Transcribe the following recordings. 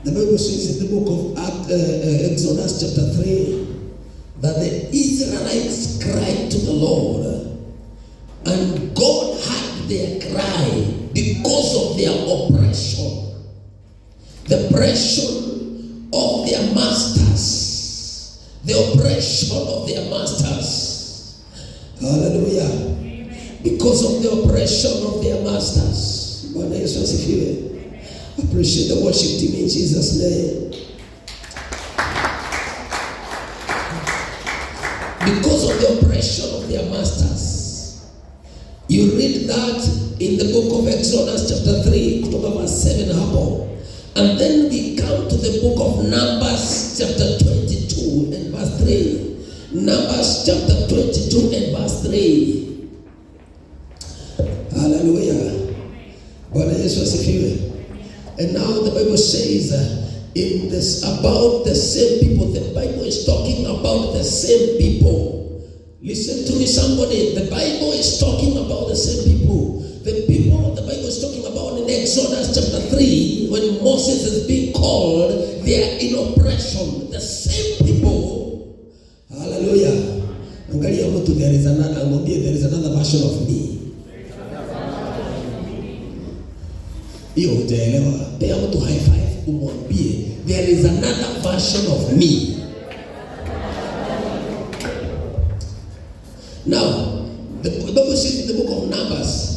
The Bible says in the book of Exodus chapter 3 that the Israelites cried to the Lord, and God heard their cry because of their oppression, the oppression of their masters, the oppression of their masters. Hallelujah. Amen. Because of the oppression of their masters. Bwana Yesu asifiwe. Appreciate the worship team in Jesus' name. Because of the oppression of their masters. You read that in the book of Exodus chapter 3, kutoka verse 7 hapo. And then we come to the book of Numbers chapter 22 and verse 3. Numbers chapter 22 and verse 3. Hallelujah. Bwana Yesu asifiwe. And now the Bible says in this about the same people. The Bible is talking about the same people. Listen to me, somebody. The Bible is talking about the same people. The people the Bible is talking about in Exodus chapter 3, when Moses is being called, they are in oppression. The same people. Hallelujah. Angalia mtu, there is another version of me. Hiyo hujaelewa. Pea mtu high five, umwambie there is another version of me. Now, the Bible says in the book of Numbers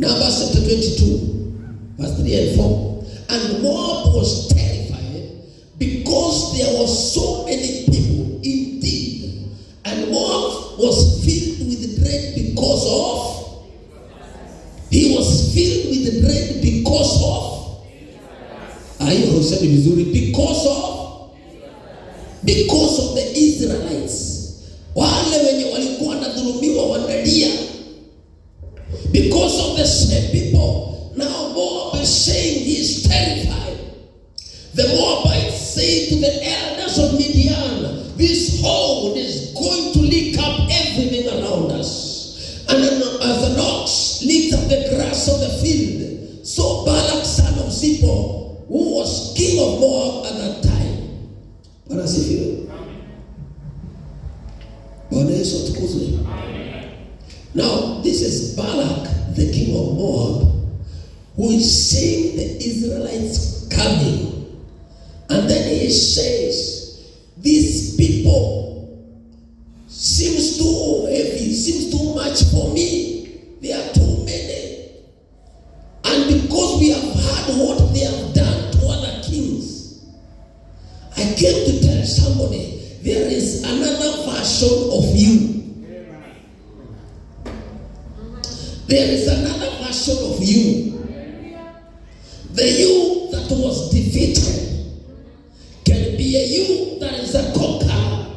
chapter 22, verse 3 and 4. And Moab was terrified because there was so many people indeed. And Moab was filled with dread because of he was filled with dread because of because of the Israelites. Wale wenye walikuwa wanadhulumiwa wanalia because of the same people. Now Moab is saying he is terrified. The Moabites say to the elders of Midian, this horde is going to lick up everything around us. And as an ox licks up the grass of the field, so Balak son of Zippor, who was king of Moab at that time. Bwana asifiwe. Bwana Yesu atukuzwe. Now this is Balak, the king of Moab, who is seeing the Israelites coming. And then he says, these people seems too heavy, seems too much for me. They are too many. And because we have heard what they have done to other kings, I came to tell somebody, there is another version of you. There is another version of you. The you that was defeated can be a you that is a conqueror.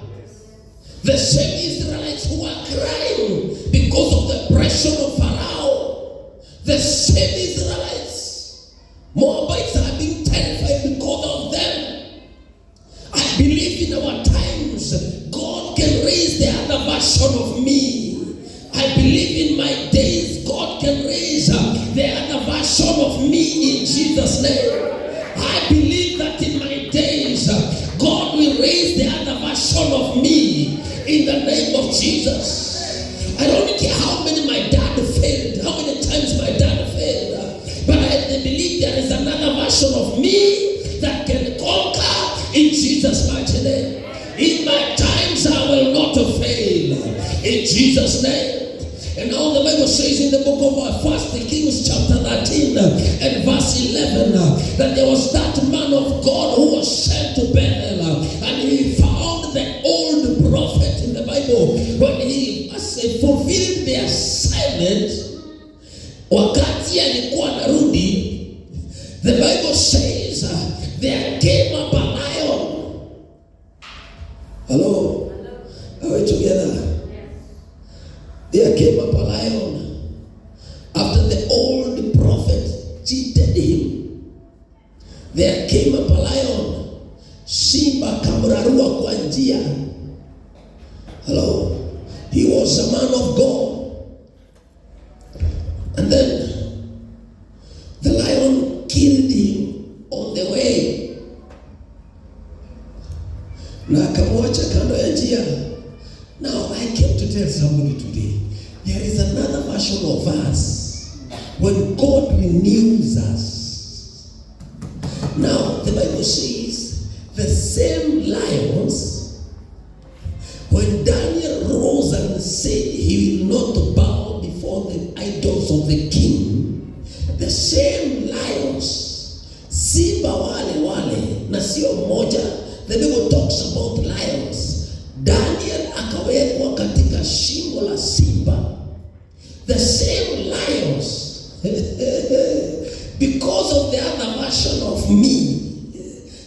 The same Israelites who are crying because of the oppression of Pharaoh. The same Israelites. Moabites are being terrified because of them. I believe in our times, God can raise the other version of me. I believe in my days, God can raise the other version of me in Jesus' name. I believe that in my days, God will raise the other version of me in the name of Jesus. I don't care how many my dad failed, how many times my dad failed, but I believe there is another version of me that can conquer in Jesus' mighty name. In my times, I will not fail in Jesus' name. And now the Bible says in the book of 1 Kings chapter 13 and verse 11 that there was that man of God who was sent to Bethel, and he found the old prophet in the Bible. When he fulfilled the assignment, wakati alikuwa narudi, the Bible says there came up a lion. Hello? Are we together? There came up a lion after the old prophet cheated him. There came up a lion. Simba kamrarua kwa njia. Hello. He was a man of God. And then the lion killed him on the way. na akamwacha kando ya njia. Now I came to tell somebody today, there is another version of us when God renews us. Now the Bible says the same lions, when Daniel rose and said he will not bow before the idols of the king, the same lions, simba wale na sio moja. The Bible talks about lions. Daniel akawekwa katika shingo la simba. The same lions because of the other version of me,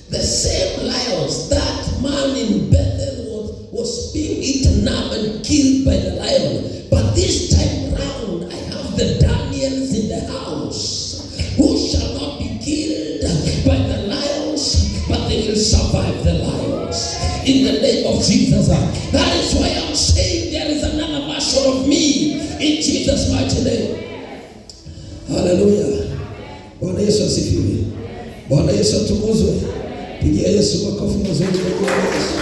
the same lions, that man in Bethel was being eaten up and killed by the lion. But this time round, I have the Daniels in the house who shall not be killed by the lions, but they will survive the lions. In the name of Jesus. That is why I'm saying there is another version of me in Jesus' mighty name. Hallelujah. Bwana Yesu asifiwe. Bwana Yesu atukuzwe. Pigia Yesu makofi mazuri kwa Yesu.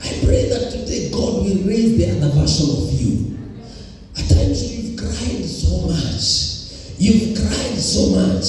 I pray that today God will raise the other version of you. At times you've cried so much. You've cried so much.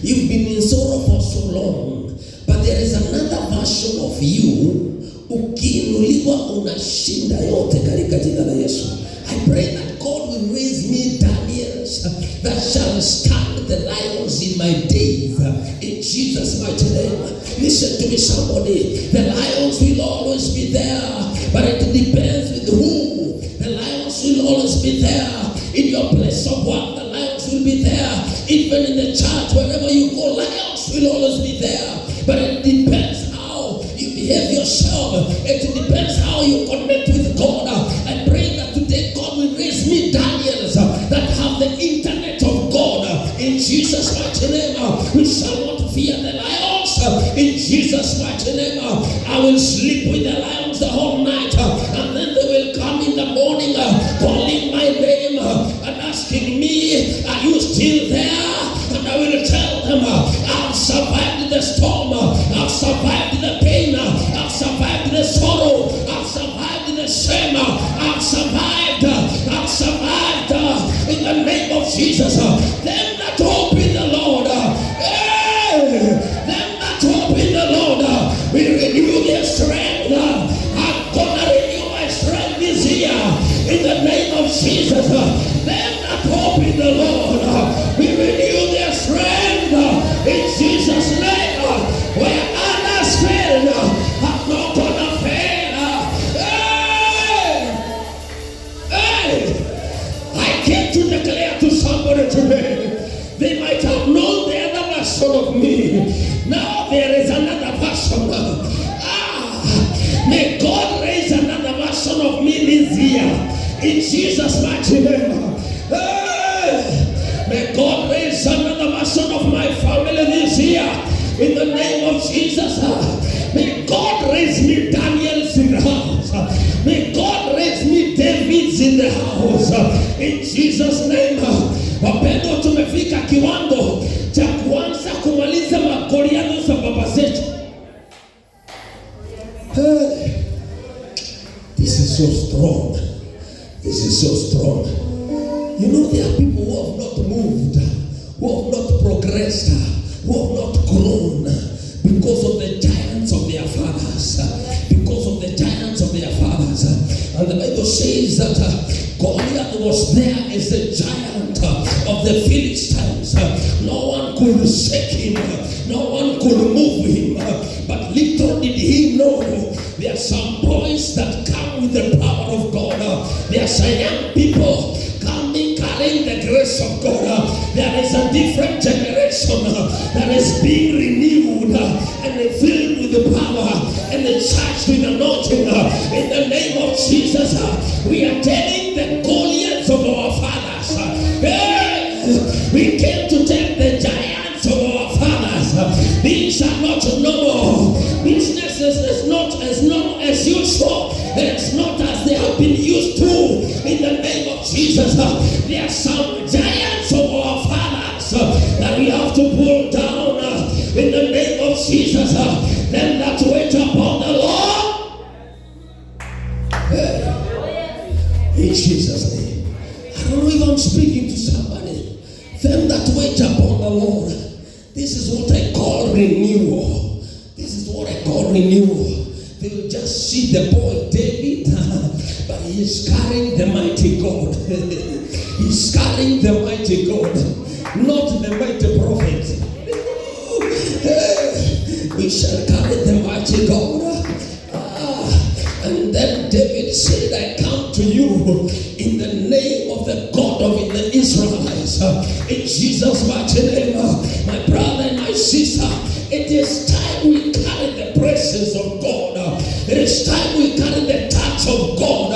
You've been in sorrow for so long, but there is another version of you. Ukiinuliwa unashinda yote katika jina la Yesu. I pray that God will raise me Daniels that shall stand the lions in my days. In Jesus' mighty name. Listen to me, somebody. The lions will always be there, but it depends with who. The lions will always be there. In your place of work, the lions will be there. Even in the church, wherever you go, lions will always be there. But it depends how you behave yourself. It depends how you connect with God. I pray that today God will raise me Daniels that have the internet of God. In Jesus' mighty name, we shall not fear the lions. In Jesus' mighty name, I will sleep with the lions the whole night. And then they will come in the morning calling my name and asking me, are you still there? And I will tell them, I've survived the storm, I've survived the pain, I've survived the sorrow, I've survived the shame, I've survived in the name of Jesus. Them that hope in the Lord, them that hope in the Lord will renew their strength. I'm gonna renew my strength this year in the name of Jesus. Them that hope in the Lord will renew their strength in Jesus' name. Where others fail, I'm not gonna fail. I came to declare to somebody today, they might have known the other version of me. Now there is another version. May God raise another version of me this year in Jesus' mighty name. May God raise another version of my family this year in the name of Jesus. May God raise me Daniels in the house. May God raise me Davids in the house in Jesus' name. Wapendwa, tumefika kiwango cha kuanza kumaliza magoliano za baba zetu. This is so strong. This is so strong. You know, there are people who have not moved, who have not progressed, who have not grown because of the giants of their fathers. Because of the giants of their fathers. And the Bible says that Goliath was there as a giant of the Philistines. No one could shake him. No one could move him. But little did he know, there are some boys that come with the power of God. There are some young people coming carrying the grace of God. There is a different generation that is being renewed and filled with the power and the charged with anointing. In the name of Jesus, we are telling the Goliaths of our fathers, we came to tell the giants of our fathers, these are not normal. Business is not as normal as usual. It's not as they have been used to. In the name of Jesus, there are some giants of our fathers that we have to pull down in the name I'm speaking to somebody. Them that wait upon the Lord. This is what I call renewal. This is what I call renewal. They will just see the boy David, but he is carrying the mighty God. He's carrying the mighty God, not the mighty prophet. We shall carry the mighty God. And then David said, I come to you in the name of the God of the Israelites. In Jesus' mighty name, my brother and my sister, it is time we carry the presence of God. It is time we carry the touch of God.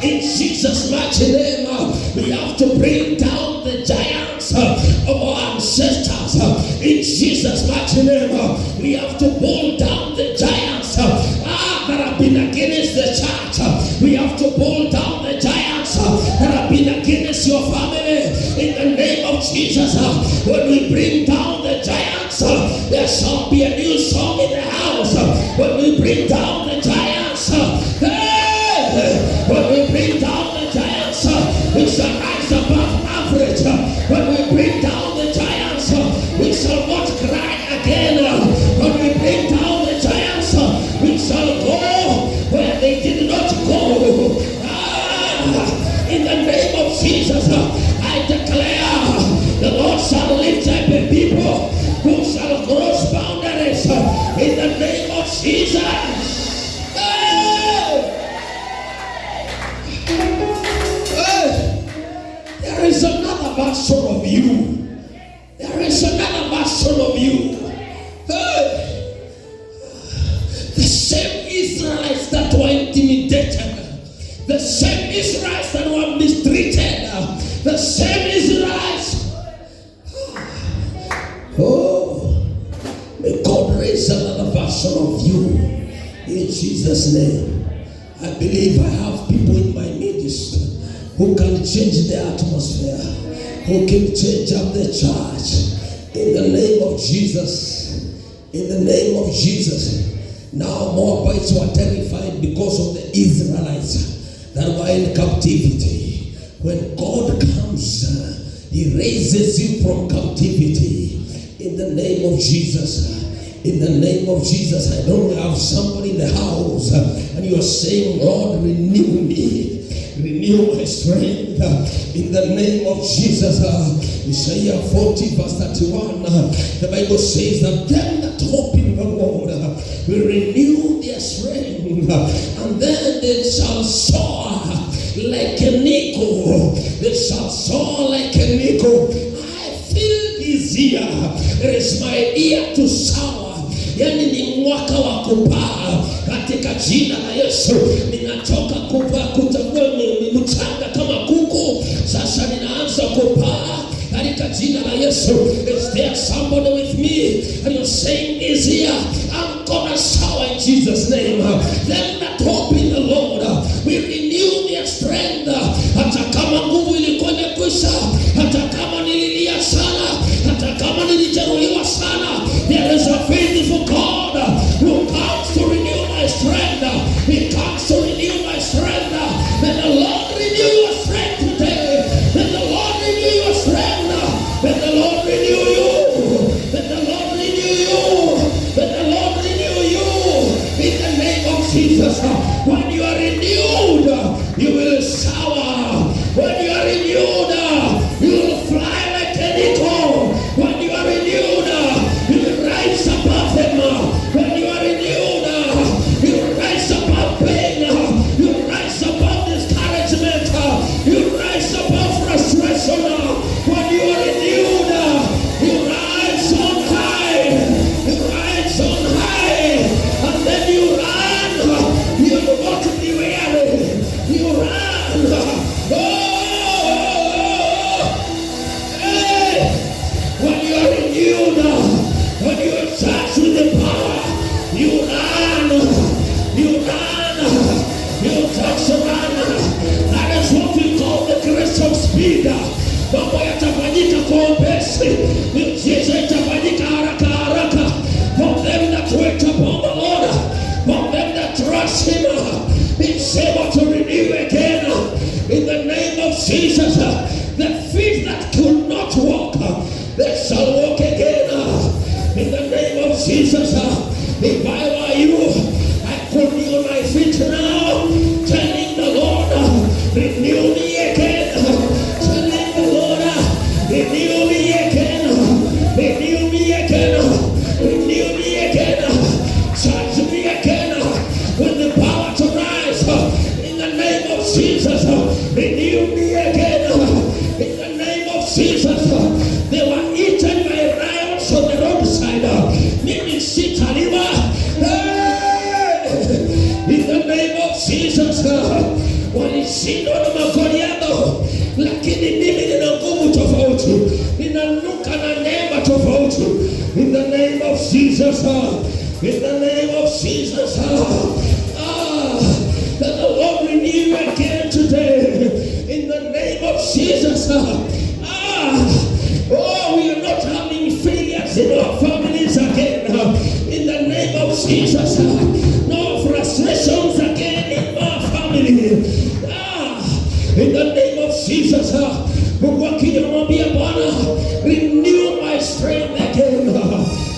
In Jesus' mighty name, we have to bring down the giants of our ancestors. In Jesus' mighty name, we have to pull down the giants that have been against the church. We have to pull down the giants that have been against your family. In the name of Jesus, when we bring down the giants, there shall be a new song in the house. When we bring down the giants, when we bring down the giants, we shall rise above average. When we bring down the giants, we shall not cry again. When we bring down the giants, we shall go where they did not go. In the name of Jesus, I declare the Lord shall lift up a people who shall cross boundaries. In the name of Jesus. There is another version of you. There is another version of you. The same Israelites that were intimidated, the same Israelites that were mistreated, the same Israelites. Oh, may God raise another version of you in Jesus' name. I believe I have people in my midst who can change the atmosphere, who can change up the church. In the name of Jesus. In the name of Jesus. Now Moabites were terrified because of the Israelites that were in captivity. When God comes, He raises you from captivity. In the name of Jesus. In the name of Jesus. I don't have somebody in the house and you are saying, Lord, renew me. Renew my strength in the name of Jesus. Isaiah 40 verse 31. The Bible says that them that hope in the Lord will renew their strength, and then they shall soar like an eagle. They shall soar like an eagle. I feel this year. It is my year to soar. Yani ni mwaka wa kupaa katika jina la Yesu. Ninatoka kupaa kutakuwa ni mchanga kama kuku. Sasa ninaanza kupaa katika jina la Yesu. Is there somebody with me and you're saying this year I'm gonna soar in Jesus' name? Them that hope in the Lord will renew their strength. Hata kama nguvu ilikuwa imekwisha, hata kama nililia sana, hata kama nilijeruhiwa sana, there is a faithful God who comes to renew my strength. He comes to renew my strength. May the Lord renew your strength today. May the Lord renew your strength. May the Lord renew you. May the Lord renew you. May the Lord renew you. In the name of Jesus. that could not walk, they shall walk again. In the name of Jesus, if I were you, I could be on my feet now, telling the Lord, renew me again. Telling the Lord, renew me again. Renew me again. Renew me again. Charge me again with the power to rise. In the name of Jesus, renew me again. In the name of Jesus, they were eaten by lions on the roadside. Mimi sitaliwa. In the name of Jesus, walishindwa na Magoliathi, lakini mimi nina nguvu tofauti, ninanuka na neema tofauti. In the name of Jesus, in the name of Jesus, that the Lord renew you again today. In the name of Jesus, we are not having failures in our families again. In the name of Jesus, no frustrations again in our family. In the name of Jesus, Mungu akimwambia Bwana, renew my strength again.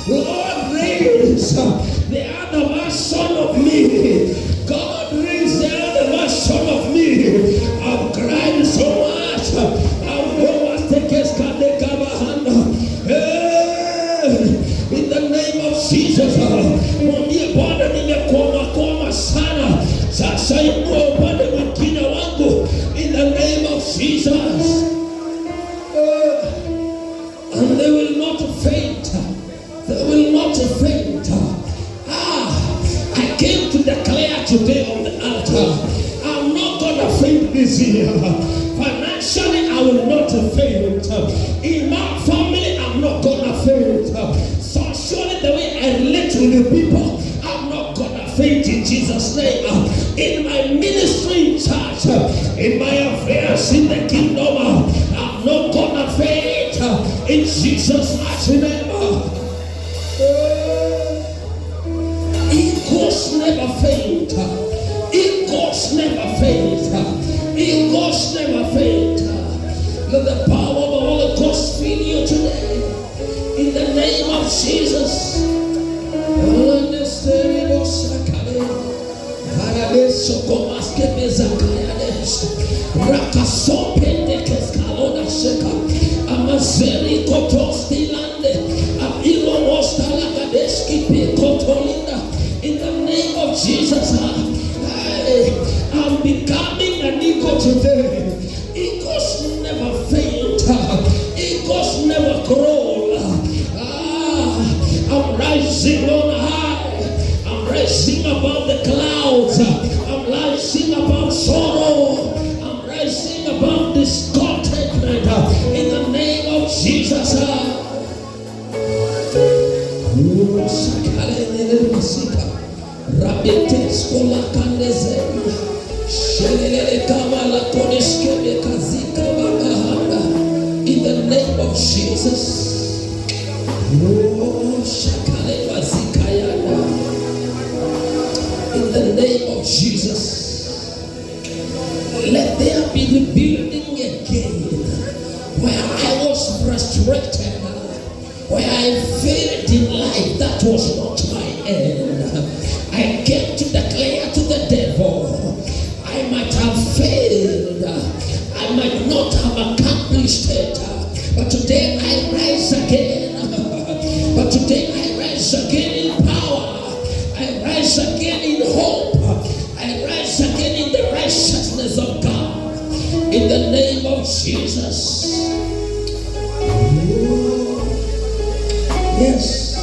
Lord, raise the other version of me. God, raise the other version of me. I've cried so much. I've always taken in the name of Jesus, mwambie Bwana, nimekwama sana. Sasa inua upande mwingine wangu. In the name of Jesus, and they will not faint. They will not faint. I came to declare today on the altar, I'm not gonna faint this year. Financially, I will not faint. In my family, I'm not gonna faint. Socially, the way I relate to the people, I'm not gonna faint in Jesus' name. In my ministry in church, in my affairs in the kingdom, I'm not gonna faint in Jesus' mighty name. Eagles never faint. Eagles never faint. Eagles never faint. Let the power of the Holy Ghost fill you today. In the name of Jesus. In the name of Jesus, I'm becoming an eagle today. Eagles never faint. Eagles never crawl. I'm rising on high. I'm rising above the clouds. I'm rising above sorrow. I'm rising above discontentment. In the name of Jesus. In the name of Jesus. In the name of Jesus, let there be rebuilding again where I was frustrated, where I failed in life. That was not my end. I came to declare to the devil, I might have failed, I might not have accomplished it, but today I rise again. But today I rise again in power. I rise again in hope. I rise again in the righteousness of God. In the name of Jesus. Yes.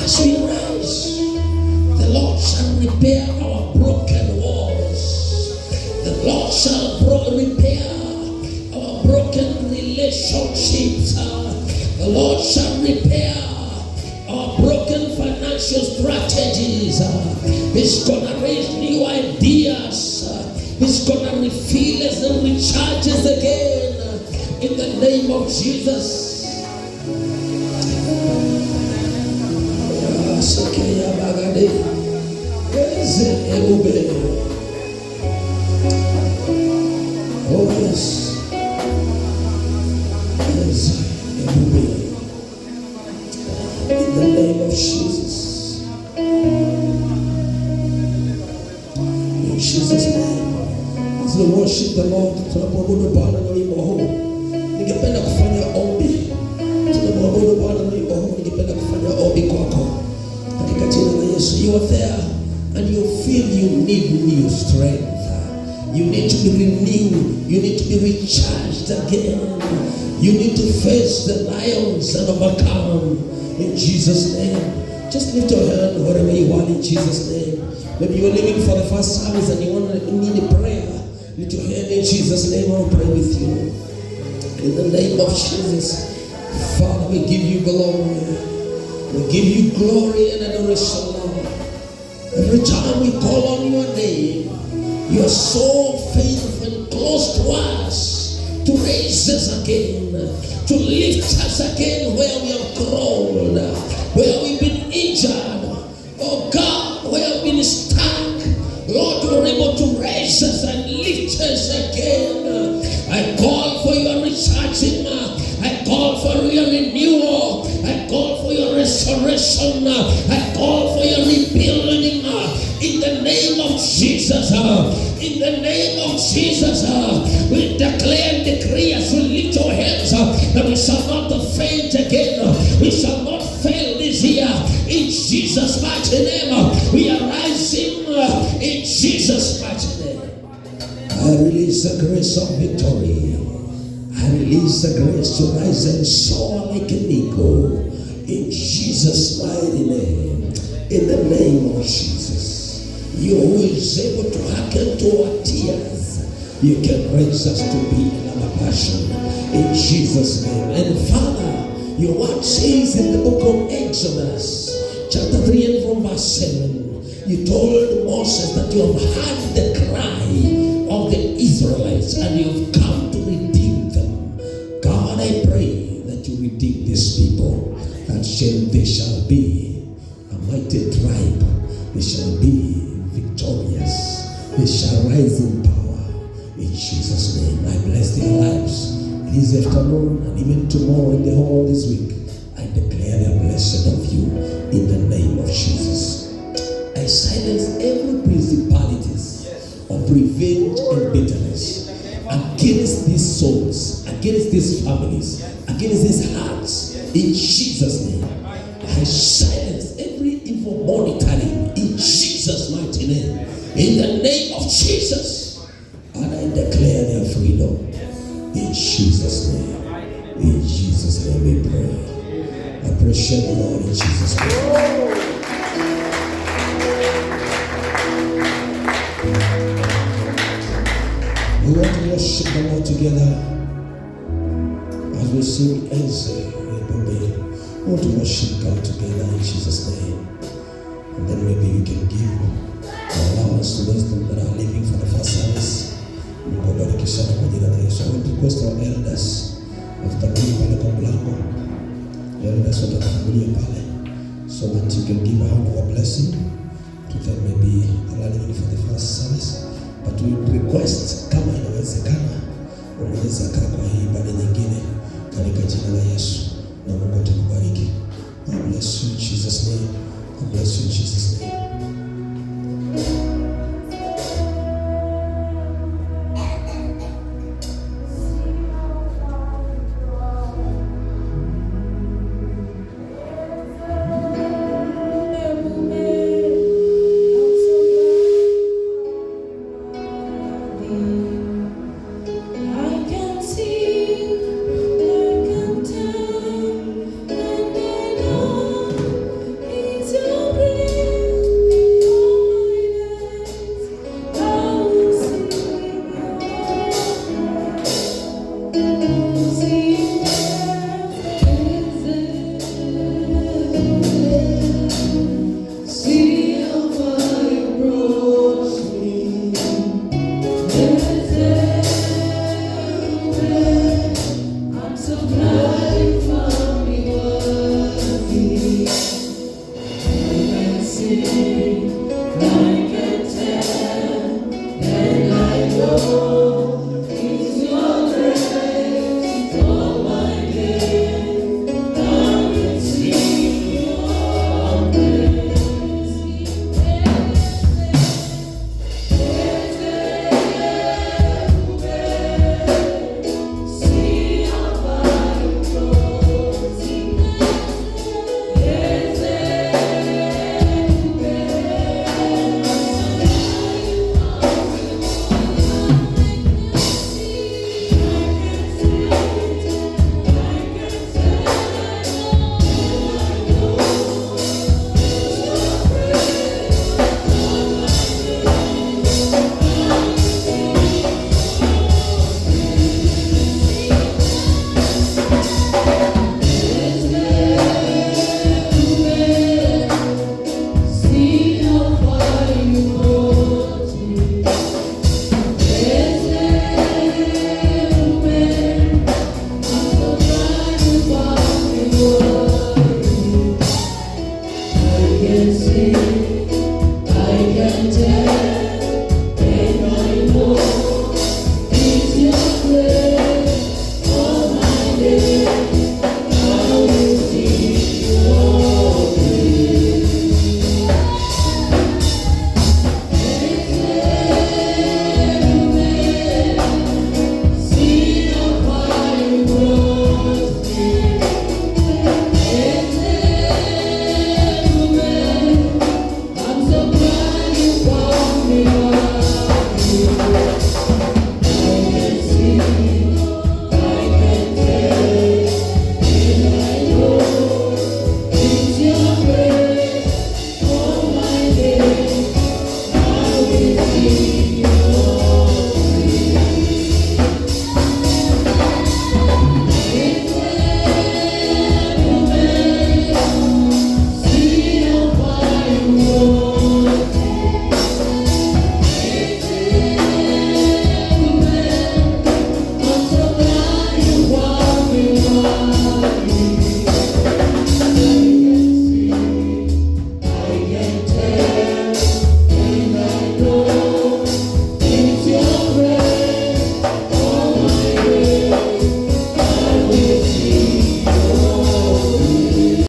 As we rise, the Lord shall repair our broken walls. The Lord shall repair our broken relationships. The Lord shall repair our broken financial strategies. He's gonna raise new ideas. He's gonna refill us and recharge us again. In the name of Jesus. Oh yes. rise and be. In the name of Jesus. In Jesus' name. As we worship the Lord, tunapomwabudu Bwana na wimbo huu, ningependa kufanya ombi. Tunapomwabudu Bwana na wimbo huu, ningependa kufanya ombi kwako. Katika jina la Yesu. You are there and you feel you need new strength. You need to be renewed. You need to be recharged again. You need to face the lions and overcome. In Jesus' name. Just lift your hand wherever you are in Jesus' name. Maybe you are living for the first service and you need a prayer. Lift your hand in Jesus' name. I will pray with you. In the name of Jesus. Father, we give you glory. We give you glory and adoration, Lord. Every time we call on your name, you are so faithful and close to us to raise us again, to lift us again where we have grown, where we've been injured. Oh God, where we've been stuck. Lord, you are able to raise us and lift us again. I call for your recharging. I call for your renewal. I call for your restoration. I call for your rebuilding. In the name of Jesus. In the name of Jesus. We declare and decree as we lift our hands that we shall not faint again. We shall not fail this year. In Jesus' mighty name. We are rising in Jesus' mighty name. I release the grace of victory. I release the grace to rise and soar like an eagle. In Jesus' mighty name. In the name of Jesus. You who is able to hearken to our tears, you can raise us to be another passion. In Jesus' name. And Father, your word says in the book of Exodus, chapter 3 and from verse 7, you told Moses that you have heard the cry of the Israelites and you have come to redeem them. God, I pray that you redeem these people, that they shall be a mighty tribe. They shall be victorious. They shall rise in power. In Jesus' name, I bless their lives. This afternoon and even tomorrow and the whole this week, I declare they are blessed of you in the name of Jesus. I silence every principalities of revenge and bitterness against these souls, against these families, against these hearts. In Jesus' name, I silence every evil monitoring in Jesus' mighty name. In the name of Jesus, and I declare their freedom. In Jesus' name. In Jesus' name we pray. I appreciate the Lord in Jesus' name. We want to worship the Lord together as we sing Eze. We want to worship God together in Jesus' name. And then maybe we can give allowance to those that are living for the first service. Mungu abariki sana kwa jina la Yesu. I want to request our elders watatangulia pale kwa mlango. Elders watatangulia pale so that you can give a hand of a blessing to them maybe allowing for the first service. But we request kama inawezekana unaweza kaa kwa hii ibada nyingine katika jina la Yesu na Mungu atakubariki. I bless you in Jesus' name. I bless you in Jesus' name.